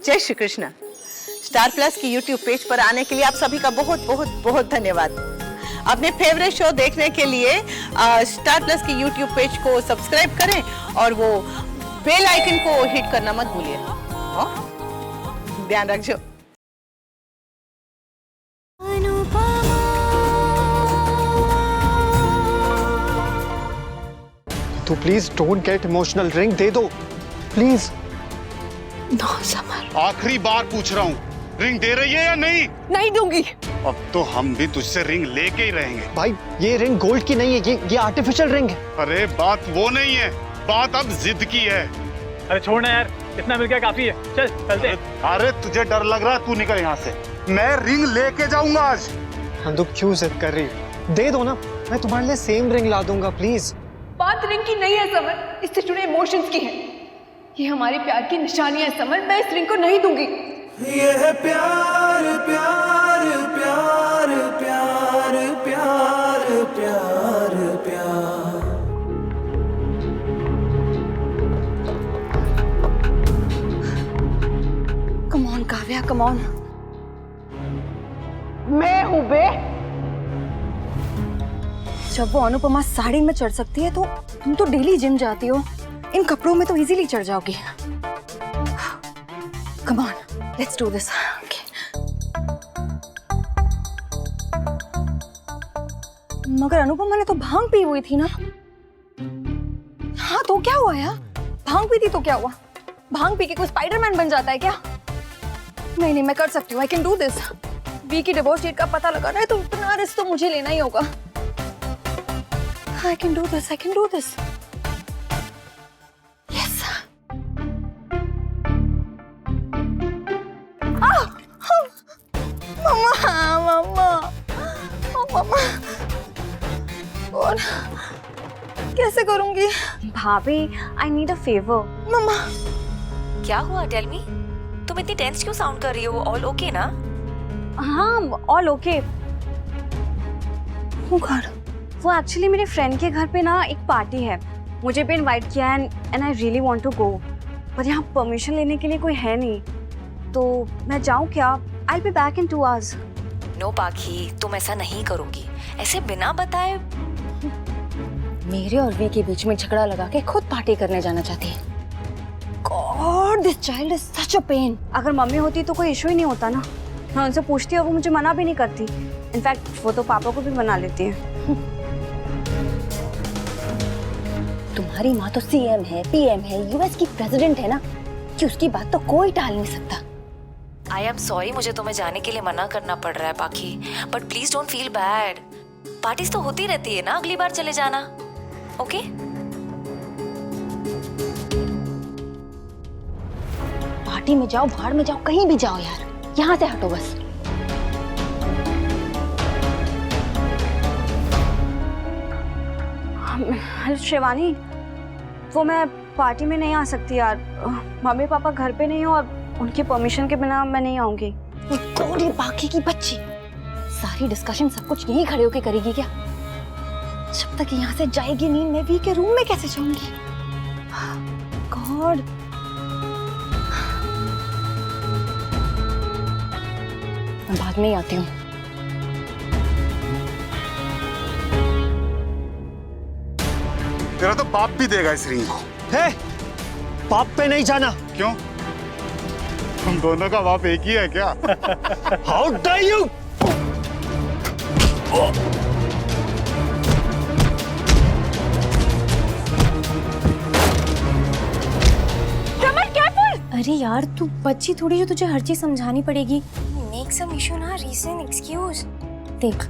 जय Shri Krishna. Star plus की YouTube page पर आने के लिए आप सभी का बहुत बहुत बहुत धन्यवाद। अपने फेवरेट शो देखने के लिए स्टार प्लस की यूट्यूब पेज को सब्सक्राइब करें और वो बेल आइकन को हिट करना मत भूलिए। ध्यान रखिए। तो please don't get emotional, ring दे दो प्लीज। नो समर, आखिरी बार पूछ रहा हूँ, रिंग दे रही है या नहीं? नहीं दूंगी। अब तो हम भी तुझसे रिंग लेके ही रहेंगे। भाई ये रिंग गोल्ड की नहीं है, ये आर्टिफिशियल रिंग है। अरे बात वो नहीं है, बात अब जिद की है। अरे छोड़ना यार, इतना मिल गया काफी है, चल चलते। अरे तुझे डर लग रहा है, तू निकल यहाँ से। मैं रिंग लेके जाऊंगा आज। हाँ तो क्यों जिद कर रही हो? दे दो ना, मैं तुम्हारे लिए सेम रिंग ला दूंगा प्लीज। बात रिंग की नहीं है समर, इससे जुड़े इमोशंस की है। ये हमारे प्यार की निशानी है समर, मैं इस रिंग को नहीं दूंगी। ये है प्यार प्यार प्यार प्यार प्यार प्यार प्यार। Come on Kavya, come on. मैं हूँ बे। जब वो अनुपमा साड़ी में चढ़ सकती है तो तुम तो डेली जिम जाती हो, इन कपड़ों में तो इजीली चढ़ जाओगी। Come on, let's do this. मगर अनुपमा ने तो भांग पी हुई थी ना? हाँ तो क्या हुआ यार, भांग पी थी तो क्या हुआ? भांग पी के कोई स्पाइडरमैन बन जाता है क्या? नहीं नहीं, मैं कर सकती हूँ, आई कैन डू दिस। वी की डिवोर्स डेट का पता लगाना है तो इतना रिस्क तो मुझे लेना ही होगा। I can do this, I can do this. Yes. मम्मा, मम्मा, मम्मा। और कैसे करूंगी? भाभी, I need a favor. मम्मा, क्या हुआ? Tell me. तुम इतनी टेंस क्यों साउंड कर रही हो? ऑल ओके ना? हाँ, ऑल ओके। oh God. वो एक्चुअली मेरे फ्रेंड के घर पे ना एक पार्टी है, मुझे भी इनवाइट किया है and I really want to go, पर यहाँ परमिशन लेने के लिए कोई है नहीं, तो मैं जाऊँ क्या? I will be back in 2 hours. No Pakhi, तुम ऐसा नहीं करोगी, ऐसे बिना बताए। मेरे और वी के बीच में झगड़ा लगा के खुद पार्टी करने जाना चाहती है। God, this child is such a pain. अगर मम्मी होती तो कोई इशू ही नहीं होता ना, मैं उनसे पूछती और वो मुझे मना भी नहीं करती। इनफैक्ट वो तो पापा को भी मना लेती है। तुम्हारी माँ तो सीएम है, पीएम है, यूएस की प्रेसिडेंट है ना, कि उसकी बात तो कोई टाल नहीं सकता। आई एम सॉरी, मुझे तुम्हें जाने के लिए मना करना पड़ रहा है पाखी, but please don't feel bad. Parties तो होती रहती है ना, अगली बार चले जाना, ओके? पार्टी में जाओ, भाड़ में जाओ, कहीं भी जाओ यार, यहाँ से हटो बस। हेलो शिवानी, वो मैं पार्टी में नहीं आ सकती यार, मम्मी पापा घर पे नहीं हो और उनकी परमिशन के बिना मैं नहीं आऊंगी। थोड़ी बाकी की बच्ची सारी डिस्कशन सब कुछ यहीं खड़े होके करेगी क्या? जब तक यहाँ से जाएगी नहीं, मैं वी के रूम में कैसे जाऊंगी? गॉड, मैं बाद में ही आती हूँ। तेरा तो बाप भी देगा इस रिंग को। है, बाप पे नहीं जाना। क्यों? हम दोनों का बाप एक ही है क्या? How dare you! अरे यार तू बच्ची थोड़ी, जो तुझे हर चीज समझानी पड़ेगी। मेक सम इशू ना, रीजन, एक्सक्यूज। देख,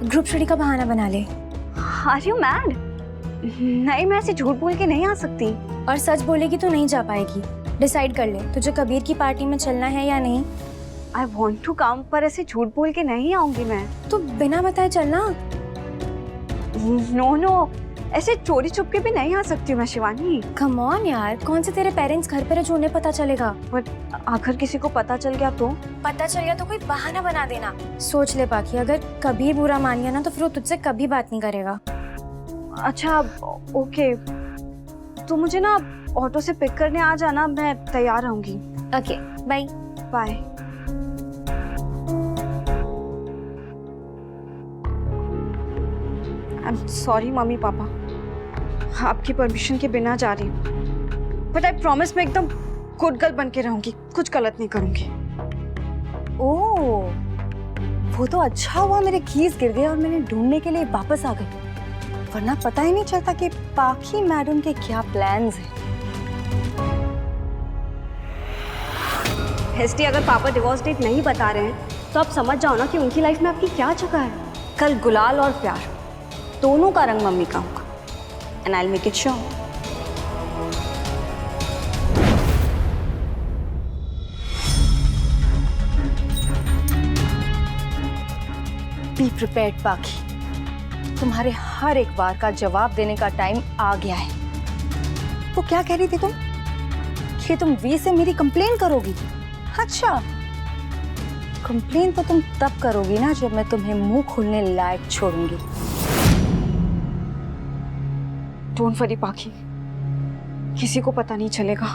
ग्रुप स्टडी का बहाना बना ले। Are you mad? नहीं, मैं ऐसे झूठ बोल के नहीं आ सकती। और सच बोलेगी तो नहीं जा पाएगी। डिसाइड कर ले, तुझे कबीर की पार्टी में चलना है या नहीं। आई वॉन्ट टू कम, पर ऐसे झूठ बोल के नहीं आऊंगी मैं। तो बिना बताए चलना। नो नो, ऐसे चोरी छुप के भी नहीं आ सकती हूँ मैं शिवानी। कम ऑन यार, कौन से तेरे पेरेंट्स घर पर है जो उन्हें पता चलेगा? बट अगर किसी को पता चल गया तो? पता चल गया तो कोई बहाना बना देना। सोच ले बाकी, अगर कबीर बुरा मान गया ना तो फिर वो तुझसे कभी बात नहीं करेगा। अच्छा ओके, तो मुझे ना ऑटो से पिक करने आ जाना, मैं तैयार रहूंगी। Okay bye. Bye. I am sorry मम्मी पापा, आपकी परमिशन के बिना जा रही हूँ, बट आई प्रॉमिस मैं एकदम गुड गर्ल बन के रहूंगी, कुछ गलत नहीं करूंगी। ओह, वो तो अच्छा हुआ मेरे कीज गिर गए और मैंने ढूंढने के लिए वापस आ गई, वरना पता ही नहीं चलता कि पाखी मैडम के क्या प्लान्स हैं। हेस्टी, अगर पापा डिवोर्स डेट नहीं बता रहे हैं तो आप समझ जाओ ना कि उनकी लाइफ में आपकी क्या जगह है। कल गुलाल और प्यार दोनों का रंग मम्मी का होगा, and I will make it show. Be prepared पाखी, तुम्हारे हर एक बार का जवाब देने का टाइम आ गया है। तो क्या कह रही थी तुम कि तुम वी से मेरी कंप्लेन करोगी? अच्छा, कंप्लेन तो तुम तब करोगी ना जब मैं तुम्हें मुंह खोलने लायक छोड़ूंगी। डोंट वरी पाखी, किसी को पता नहीं चलेगा।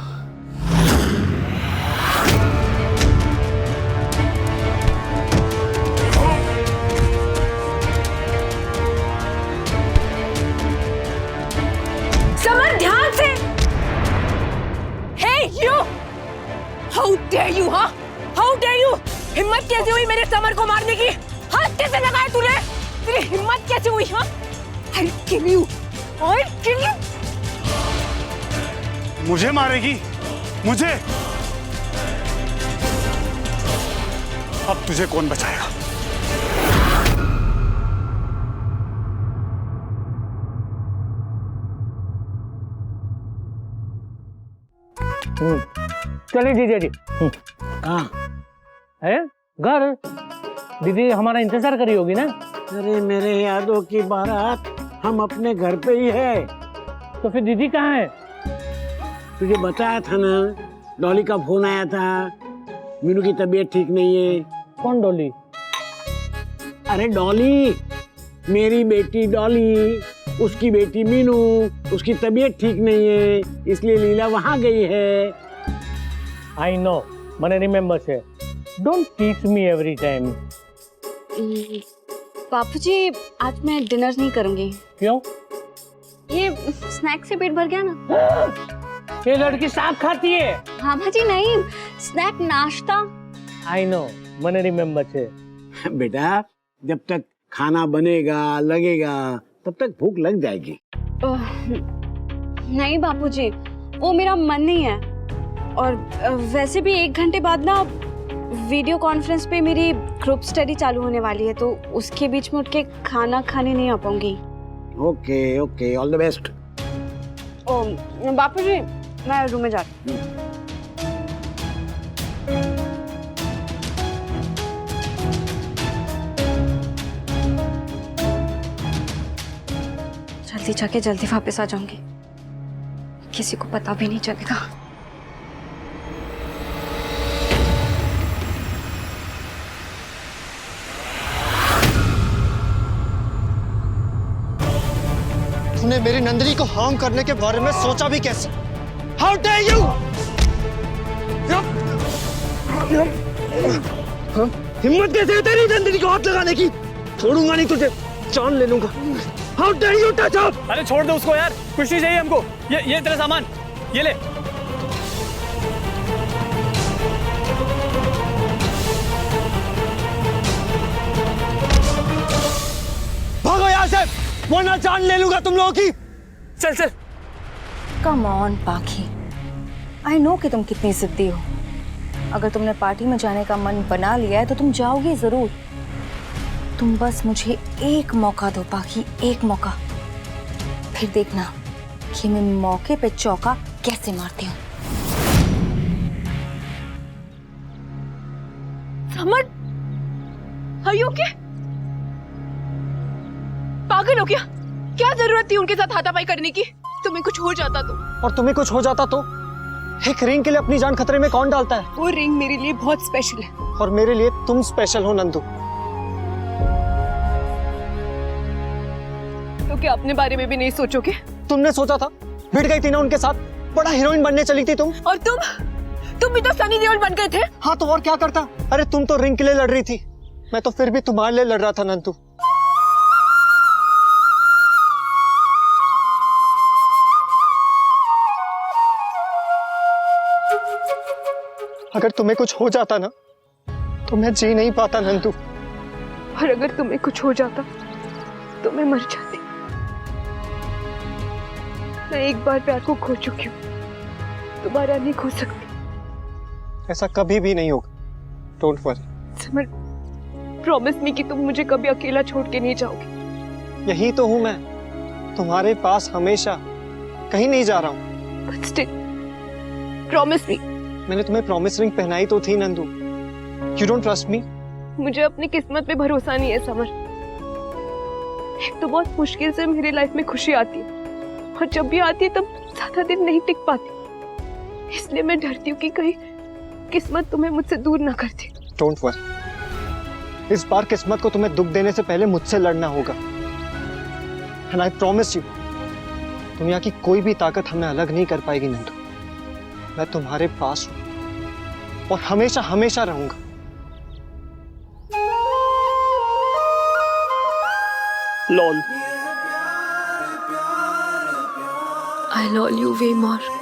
समर, ध्यान से। Hey you! How dare you, हाँ? How dare you? हिम्मत कैसे हुई मेरे समर को मारने की? हाथ कैसे लगाया तूने? तेरी हिम्मत कैसे हुई, हाँ? I'll kill you! I'll kill you! मुझे मारेगी? मुझे? अब तुझे कौन बचाएगा? चलिए जीजा जी। कहाँ है? घर। दीदी हमारा इंतजार करी होगी ना? अरे मेरे यादों की बारात हम अपने घर पे ही है। तो फिर दीदी कहाँ है? तुझे बताया था ना, डॉली का फोन आया था, मीनू की तबीयत ठीक नहीं है। कौन डॉली? अरे डॉली, मेरी बेटी डॉली, उसकी बेटी मीनू, उसकी तबीयत ठीक नहीं है, इसलिए लीला वहां गई है। आई नो, मैंने रिमेम्बर से। Don't teach me every time. Bapuji, आज मैं डिनर नहीं करूंगी। क्यों? ये स्नैक से पेट भर गया ना। ये लड़की साग खाती है। हाँ भाजी, नहीं, स्नैक नाश्ता। आई नो, मैंने रिमेम्बर से। बेटा, जब तक खाना बनेगा लगेगा तब तक भूख लग जाएगी। नहीं बापूजी, वो मेरा मन नहीं है। और वैसे भी 1 घंटे बाद ना वीडियो कॉन्फ्रेंस पे मेरी ग्रुप स्टडी चालू होने वाली है, तो उसके बीच में उठ के खाना खाने नहीं आ पाऊंगी। Okay okay, all the best. Bapuji, मैं रूम में जाती हूँ। जल्दी जाके जल्दी वापस आ जाऊंगी, किसी को पता भी नहीं चलेगा। तूने मेरी नंदिनी को हार्म करने के बारे में सोचा भी कैसे? How dare you? हिम्मत कैसे है तेरी नंदिनी को हाथ लगाने की? छोड़ूंगा नहीं तुझे, जान ले लूंगा। How dare you touch her? अरे छोड़ दो उसको यार, कुछ नहीं चाहिए हमको। ये तेरा सामान, ये ले। भागो यहाँ से, वरना जान ले लूंगा तुम लोगों की। चल चल। कम ऑन पाखी, आई नो कि तुम कितनी जिद्दी हो। अगर तुमने पार्टी में जाने का मन बना लिया है तो तुम जाओगी जरूर। तुम बस मुझे एक मौका दो पाखी, एक मौका, फिर देखना कि मैं मौके पे चौका कैसे मारती हूँ। Summer, are you okay? पागल हो क्या? क्या जरूरत थी उनके साथ हाथापाई करने की? तुम्हें कुछ हो जाता तो? और तुम्हें कुछ हो जाता तो? एक रिंग के लिए अपनी जान खतरे में कौन डालता है? वो रिंग मेरे लिए बहुत स्पेशल है। और मेरे लिए तुम स्पेशल हो नंदू। तो क्या अपने बारे में भी नहीं सोचोगे? तुमने सोचा था भिड़ गई थी ना उनके साथ, बड़ा हीरोइन बनने चली थी तुम। और तुम भी तो सनी देओल बन गए थे। हाँ तो और क्या करता? अरे तुम तो रिंग के लिए लड़ रही थी, मैं तो फिर भी तुम्हारे लिए लड़ रहा था नंदू। अगर तुम्हें कुछ हो जाता ना तो मैं जी नहीं पाता नंदू। और अगर तुम्हें कुछ हो जाता तो मैं मर जाती। मैं एक बार प्यार को खो चुकी हूँ, दोबारा नहीं खो सकती। ऐसा कभी भी नहीं होगा, don't worry. Summer, promise me कि तुम मुझे कभी अकेला छोड़ के नहीं जाओगे। यही तो हूँ मैं, तुम्हारे पास हमेशा, कहीं नहीं जा रहा हूँ। But still promise me. मैंने तुम्हें प्रॉमिस रिंग पहनाई तो थी Nandu. You don't trust me? मुझे अपनी किस्मत पे भरोसा नहीं है समर। एक तो बहुत मुश्किल से मेरी लाइफ में खुशी आती है, और जब भी आती है तब ज्यादा दिन नहीं टिक पाती। इसलिए मैं डरती हूँ कि कहीं किस्मत तुम्हें मुझसे दूर ना कर दे। डोंट वरी, इस बार किस्मत को तुम्हें दुख देने से पहले मुझसे लड़ना होगा। एंड आई प्रॉमिस यू, दुनिया की कोई भी ताकत हमें अलग नहीं कर पाएगी नंदू। मैं तुम्हारे पास हूं और हमेशा हमेशा रहूंगा। LOL. I love you way more.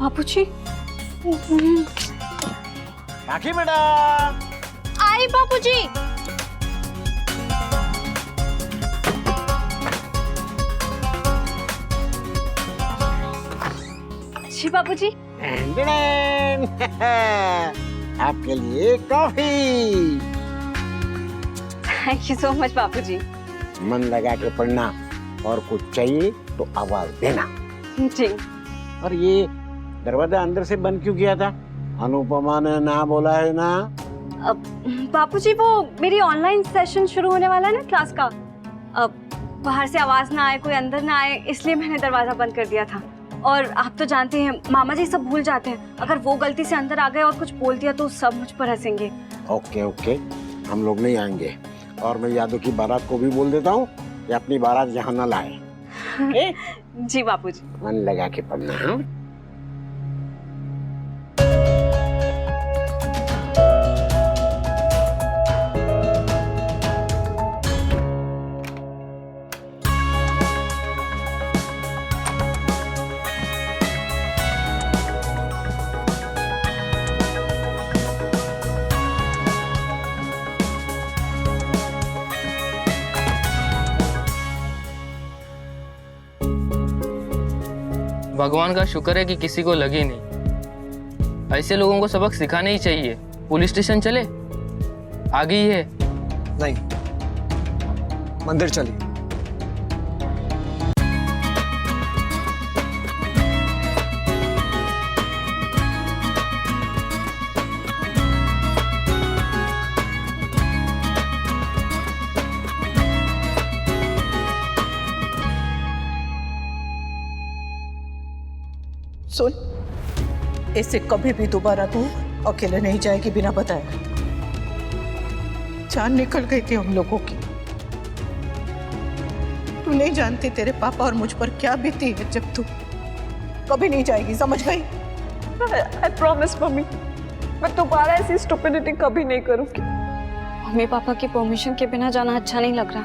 Bapuji. Rakhi बेटा। आई बापूजी। जी बापूजी। आपके लिए coffee. Thank you so much Bapuji. मन लगा के पढ़ना, और कुछ चाहिए तो आवाज देना। जी। और ये दरवाजा अंदर से बंद क्यों किया था? अनुपमा ने ना बोला है ना? बापूजी वो मेरी ऑनलाइन सेशन शुरू होने वाला है ना क्लास का। बाहर से आवाज ना आए, कोई अंदर ना आए, इसलिए मैंने दरवाजा बंद कर दिया था। और आप तो जानते हैं मामा जी सब भूल जाते हैं, अगर वो गलती से अंदर आ गए और कुछ बोल दिया तो सब मुझ पर हंसेंगे। ओके ओके, हम लोग नहीं आएंगे। और मैं यादव की बारात को भी बोल देता हूँ कि अपनी बारात यहाँ न लाए। जी बापूजी। मन लगा के पढ़ना। हाँ? भगवान का शुक्र है कि किसी को लगी नहीं। ऐसे लोगों को सबक सिखाना ही चाहिए। पुलिस स्टेशन चले? आ गई है। नहीं, मंदिर चलिए। सुन, इससे कभी भी दोबारा तू अकेले नहीं जाएगी बिना बताए। जान निकल गई थी हम लोगों की। तू नहीं जानती तेरे पापा और मुझ पर क्या बीती है जब तू कभी नहीं जाएगी, समझ गई? आई प्रॉमिस मम्मी, मैं दोबारा ऐसी स्टुपिडिटी कभी नहीं करूंगी। मम्मी पापा की परमिशन के बिना जाना अच्छा नहीं लग रहा।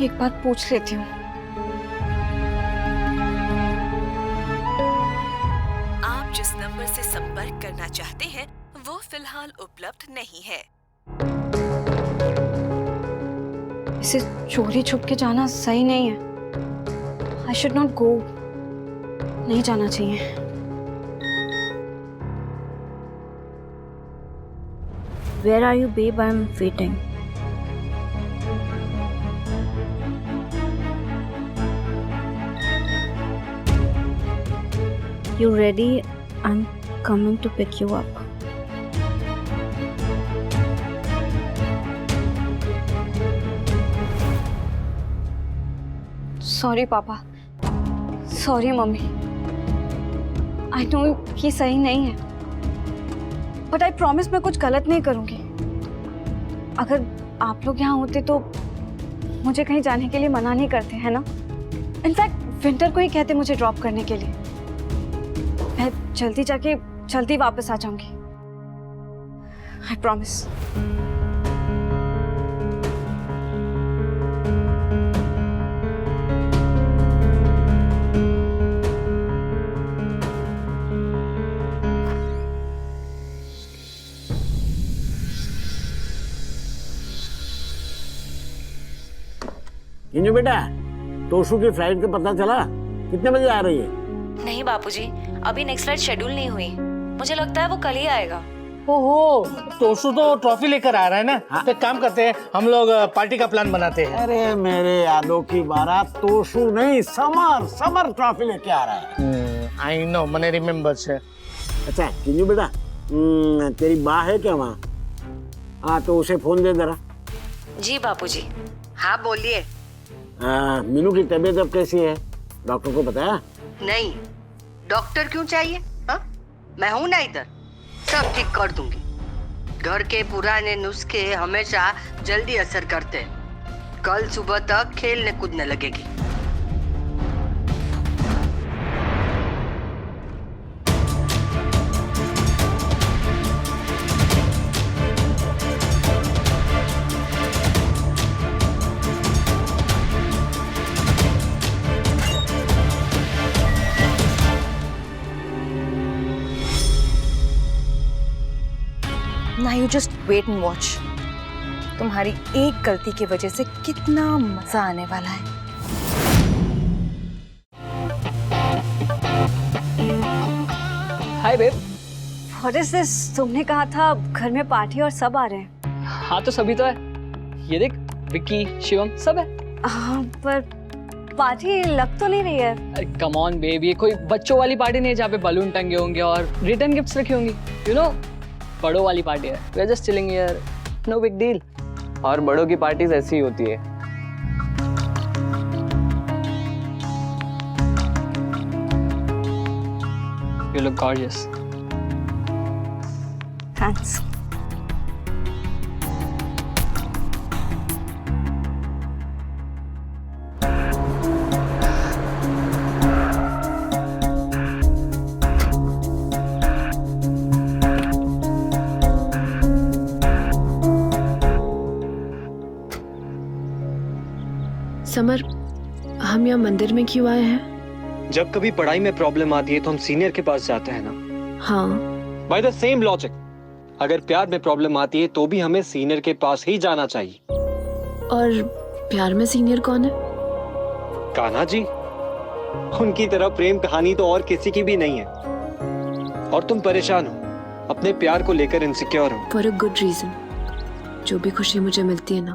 एक बात पूछ लेती हूँ। आप जिस नंबर से संपर्क करना चाहते हैं वो फिलहाल उपलब्ध नहीं है। इसे चोरी छुप के जाना सही नहीं है। I should not go. नहीं जाना चाहिए। Where are you, babe? I'm waiting. You ready? I'm coming to pick you up. Sorry, पापा। Sorry, mummy. I know ये सही नहीं है, बट आई प्रॉमिस मैं कुछ गलत नहीं करूंगी। अगर आप लोग यहाँ होते तो मुझे कहीं जाने के लिए मना नहीं करते, है ना? इनफैक्ट विंटर को ही कहते मुझे ड्रॉप करने के लिए। मैं जल्दी जाके जल्दी वापस आ जाऊंगी, आई प्रॉमिस। किंजू बेटा, तोशु की फ्लाइट का पता चला? कितने बजे आ रही है? नहीं बापूजी, अभी नेक्स्ट फ्लाइट शेड्यूल नहीं हुई। मुझे लगता है वो कल ही आएगा। ओहो, तोशु तो ट्रॉफी लेकर आ रहा है ना। हाँ? तो एक काम करते हैं, हम लोग पार्टी का प्लान बनाते हैं। अरे मेरे यादों की बारात तोशु नहीं, समर ट्रॉफी लेके आ रहा है। आई नो, मैंने रिमेम्बर से। अच्छा किंजू बेटा, तेरी माँ है क्या वहाँ? हाँ तो उसे फोन दे जरा। जी बापूजी। हाँ बोलिए। मीनू की तबीयत अब कैसी है? डॉक्टर को बताया? नहीं, डॉक्टर क्यों चाहिए? हाँ, मैं हूं ना इधर, सब ठीक कर दूंगी। घर के पुराने नुस्खे हमेशा जल्दी असर करते हैं। कल सुबह तक खेलने कूदने लगेगी। Now you just wait and watch. तुम्हारी एक गलती की वजह से कितना मजा आने वाला है। हाय बेब। What is this? तुमने कहा था घर में पार्टी और सब आ रहे हैं। हाँ तो सभी तो है, ये देख विक्की, शिवम सब है। हाँ पर पार्टी लग तो नहीं रही है। अरे कम ऑन बेब, ये कोई बच्चों वाली पार्टी नहीं है जहाँ पे बलून टंगे होंगे और रिटर्न गिफ्ट्स रखी होंगी। यू नो, बड़ों वाली पार्टी है। We are just chilling here, no big deal. और बड़ों की पार्टीज ऐसी ही होती है। You look gorgeous. Thanks. Summer, हम यहाँ मंदिर में क्यों आए हैं? जब कभी पढ़ाई में प्रॉब्लम आती है तो हम सीनियर के पास जाते हैं ना। हाँ। बाय द सेम लॉजिक, अगर प्यार में प्रॉब्लम आती है तो भी हमें सीनियर के पास ही जाना चाहिए। और प्यार में सीनियर कौन है? कान्हा जी। उनकी तरह प्रेम कहानी तो और किसी की भी नहीं है। और तुम परेशान हो, अपने प्यार को लेकर इनसिक्योर हो। For a good reason. जो भी खुशी मुझे मिलती है ना,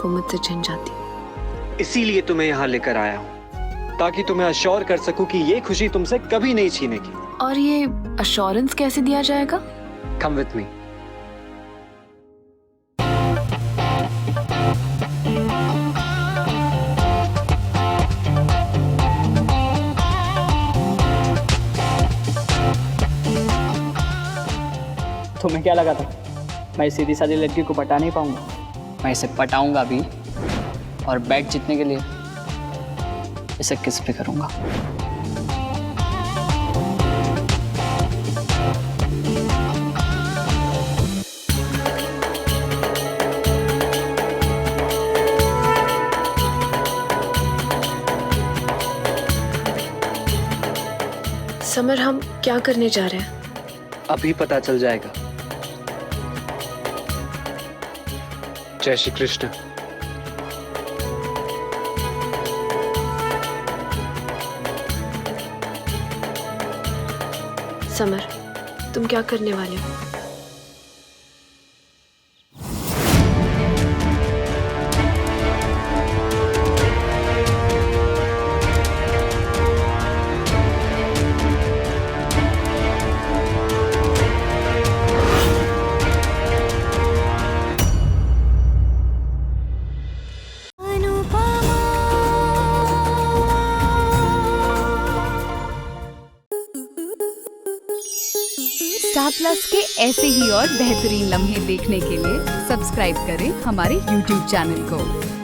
वो मुझसे छिन जाती है। इसीलिए तुम्हें यहाँ लेकर आया हूँ, ताकि तुम्हें अश्योर कर सकूं कि ये खुशी तुमसे कभी नहीं छीनेगी। और ये अश्योरेंस कैसे दिया जाएगा? Come with me. तुम्हें क्या लगा था मैं सीधी सादी लड़की को पटा नहीं पाऊंगा? मैं इसे पटाऊंगा भी, और बैग जीतने के लिए इसे किस पे करूंगा। समर, हम क्या करने जा रहे हैं? अभी पता चल जाएगा। जय श्री कृष्ण। समर, तुम क्या करने वाले हो? स्टार प्लस के ऐसे ही और बेहतरीन लम्हे देखने के लिए सब्सक्राइब करें हमारे YouTube चैनल को।